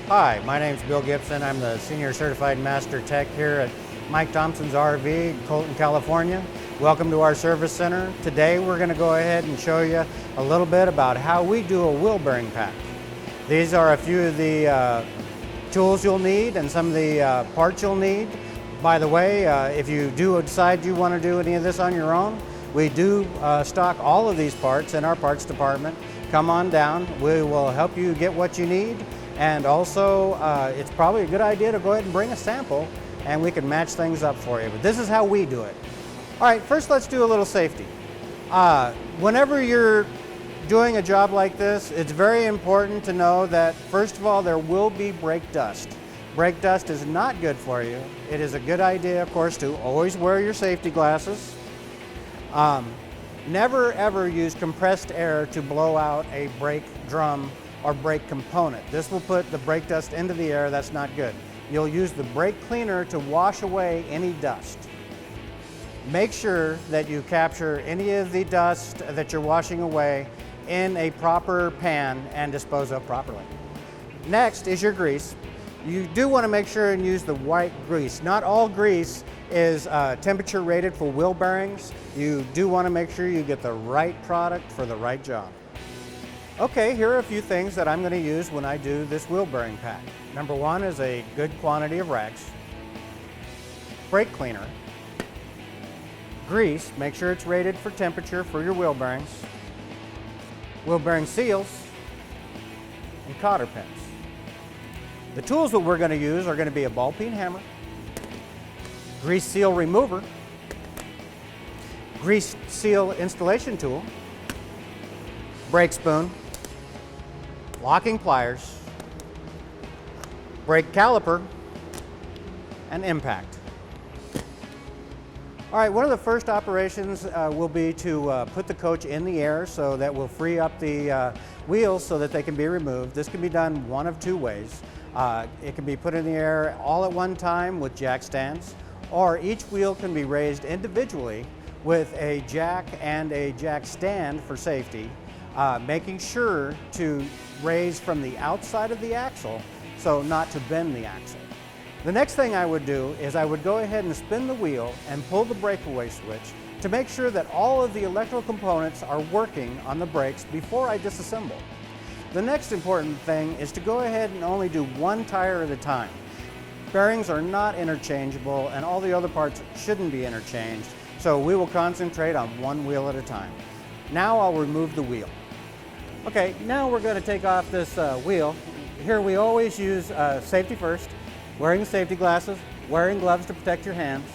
Hi, my name's Bill Gibson. I'm the Senior Certified Master Tech here at Mike Thompson's RV in Colton, California. Welcome to our service center. Today we're going to go ahead and show you a little bit about how we do a wheel bearing pack. These are a few of the tools you'll need and some of the parts you'll need. By the way, if you do decide you want to do any of this on your own, we do stock all of these parts in our parts department. Come on down. We will help you get what you need. And also, it's probably a good idea to go ahead and bring a sample and we can match things up for you. But this is how we do it. All right, first let's do a little safety. Whenever you're doing a job like this, it's very important to know that, first of all, there will be brake dust. Brake dust is not good for you. It is a good idea, of course, to always wear your safety glasses. Never ever use compressed air to blow out a brake drum or brake component. This will put the brake dust into the air. That's not good. You'll use the brake cleaner to wash away any dust. Make sure that you capture any of the dust that you're washing away in a proper pan and dispose of properly. Next is your grease. You do want to make sure and use the white grease. Not all grease is temperature rated for wheel bearings. You do want to make sure you get the right product for the right job. Okay, here are a few things that I'm going to use when I do this wheel bearing pack. Number one is a good quantity of rags, brake cleaner, grease, make sure it's rated for temperature for your wheel bearings, wheel bearing seals, and cotter pins. The tools that we're going to use are going to be a ball peen hammer, grease seal remover, grease seal installation tool, brake spoon, locking pliers, brake caliper, and impact. All right, one of the first operations will be to put the coach in the air so that we'll free up the wheels so that they can be removed. This can be done one of two ways. It can be put in the air all at one time with jack stands, or each wheel can be raised individually with a jack and a jack stand for safety, making sure to raise from the outside of the axle so not to bend the axle. The next thing I would do is I would go ahead and spin the wheel and pull the breakaway switch to make sure that all of the electrical components are working on the brakes before I disassemble. The next important thing is to go ahead and only do one tire at a time. Bearings are not interchangeable and all the other parts shouldn't be interchanged, so we will concentrate on one wheel at a time. Now I'll remove the wheel. Okay, now we're going to take off this wheel. Here we always use safety first, wearing the safety glasses, wearing gloves to protect your hands.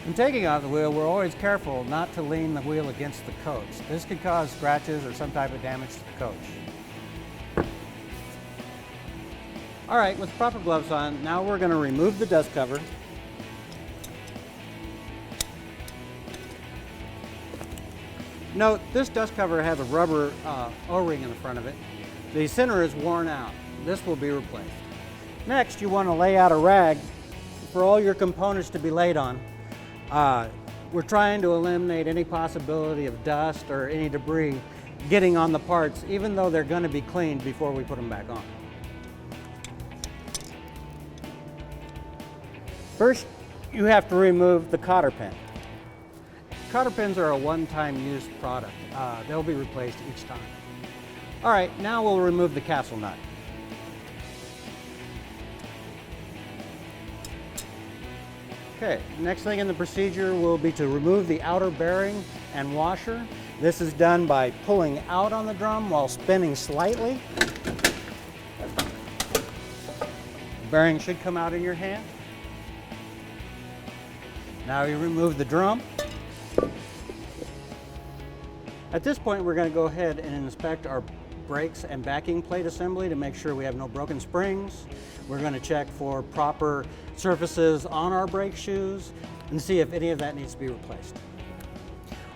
In taking off the wheel, we're always careful not to lean the wheel against the coach. This could cause scratches or some type of damage to the coach. All right, with proper gloves on, now we're going to remove the dust cover. Note, this dust cover has a rubber O-ring in the front of it. The center is worn out. This will be replaced. Next, you want to lay out a rag for all your components to be laid on. We're trying to eliminate any possibility of dust or any debris getting on the parts, even though they're going to be cleaned before we put them back on. First, you have to remove the cotter pin. Cotter pins are a one-time use product. They'll be replaced each time. All right, now we'll remove the castle nut. Okay, next thing in the procedure will be to remove the outer bearing and washer. This is done by pulling out on the drum while spinning slightly. The bearing should come out in your hand. Now you remove the drum. At this point, we're going to go ahead and inspect our brakes and backing plate assembly to make sure we have no broken springs. We're going to check for proper surfaces on our brake shoes and see if any of that needs to be replaced.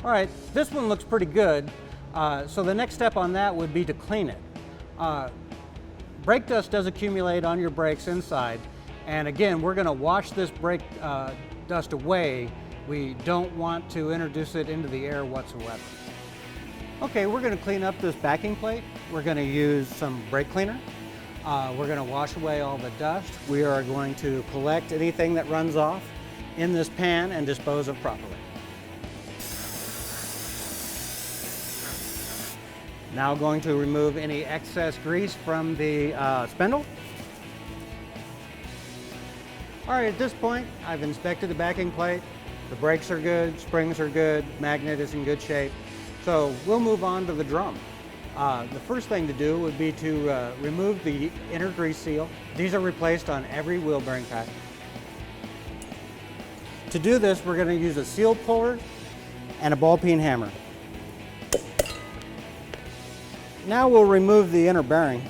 All right, this one looks pretty good. So the next step on that would be to clean it. Brake dust does accumulate on your brakes inside, and again, we're going to wash this brake dust away We don't want to introduce it into the air whatsoever. Okay, we're going to clean up this backing plate. We're going to use some brake cleaner. We're going to wash away all the dust. We are going to collect anything that runs off in this pan and dispose of properly. Now going to remove any excess grease from the spindle. All right, at this point, I've inspected the backing plate. The brakes are good, springs are good, magnet is in good shape. So we'll move on to the drum. The first thing to do would be to remove the inner grease seal. These are replaced on every wheel bearing pack. To do this, we're going to use a seal puller and a ball peen hammer. Now we'll remove the inner bearing.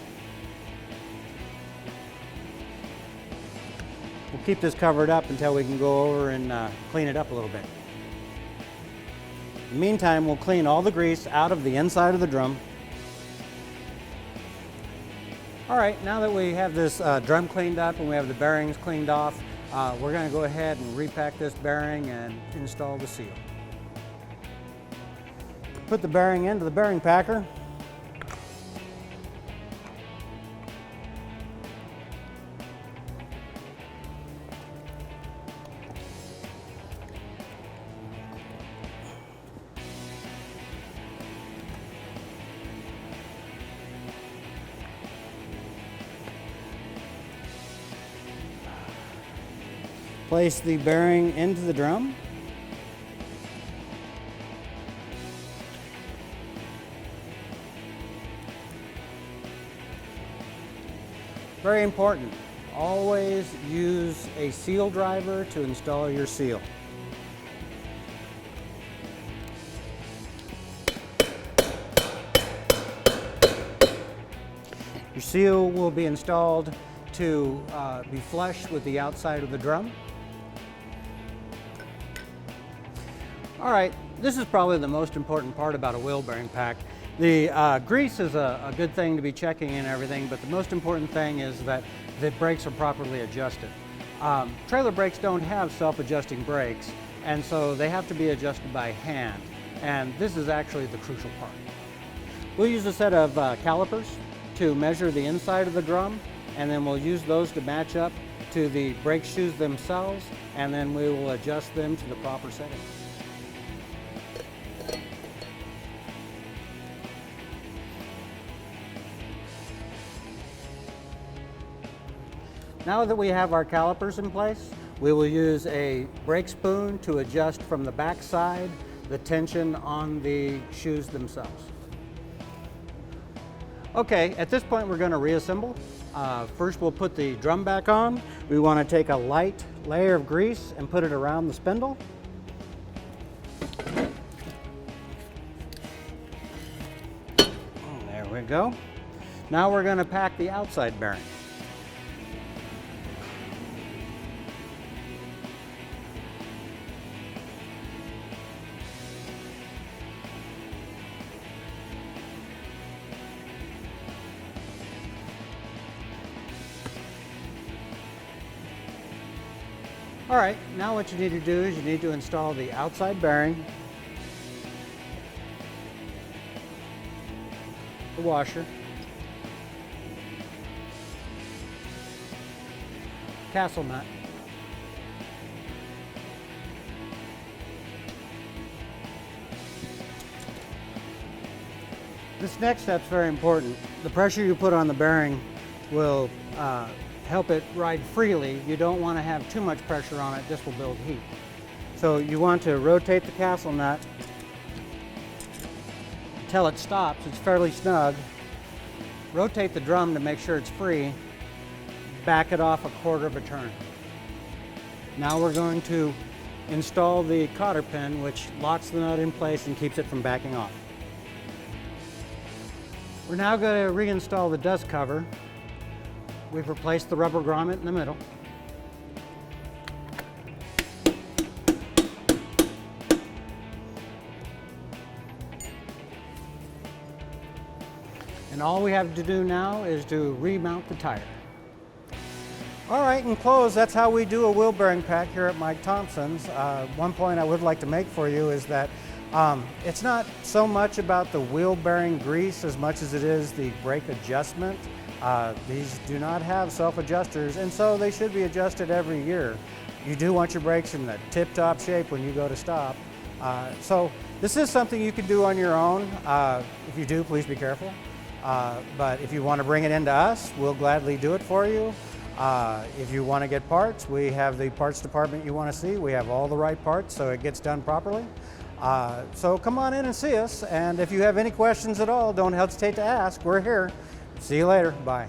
We'll keep this covered up until we can go over and clean it up a little bit. In the meantime, we'll clean all the grease out of the inside of the drum. All right, now that we have this drum cleaned up and we have the bearings cleaned off, we're going to go ahead and repack this bearing and install the seal. Put the bearing into the bearing packer. Place the bearing into the drum. Very important, always use a seal driver to install your seal. Your seal will be installed to be flush with the outside of the drum. All right, this is probably the most important part about a wheel bearing pack. The grease is a good thing to be checking and everything, but the most important thing is that the brakes are properly adjusted. Trailer brakes don't have self-adjusting brakes, and so they have to be adjusted by hand, and this is actually the crucial part. We'll use a set of calipers to measure the inside of the drum, and then we'll use those to match up to the brake shoes themselves, and then we will adjust them to the proper setting. Now that we have our calipers in place, we will use a brake spoon to adjust from the back side the tension on the shoes themselves. Okay, at this point we're going to reassemble. First we'll put the drum back on. We want to take a light layer of grease and put it around the spindle. There we go. Now we're going to pack the outside bearing. All right, now what you need to do is you need to install the outside bearing, the washer, castle nut, this next step is very important. The pressure you put on the bearing will help it ride freely. You don't want to have too much pressure on it. This will build heat. So you want to rotate the castle nut until it stops. It's fairly snug. Rotate the drum to make sure it's free. Back it off a quarter of a turn. Now we're going to install the cotter pin, which locks the nut in place and keeps it from backing off. We're now going to reinstall the dust cover. We've replaced the rubber grommet in the middle. And all we have to do now is to remount the tire. All right, in close, that's how we do a wheel bearing pack here at Mike Thompson's. One point I would like to make for you is that it's not so much about the wheel bearing grease as much as it is the brake adjustment. These do not have self-adjusters, and so they should be adjusted every year. You do want your brakes in the tip-top shape when you go to stop. So this is something you can do on your own. If you do, please be careful. But if you want to bring it into us, we'll gladly do it for you. If you want to get parts, we have the parts department you want to see. We have all the right parts so it gets done properly. So come on in and see us, and if you have any questions at all, don't hesitate to ask. We're here. See you later. Bye.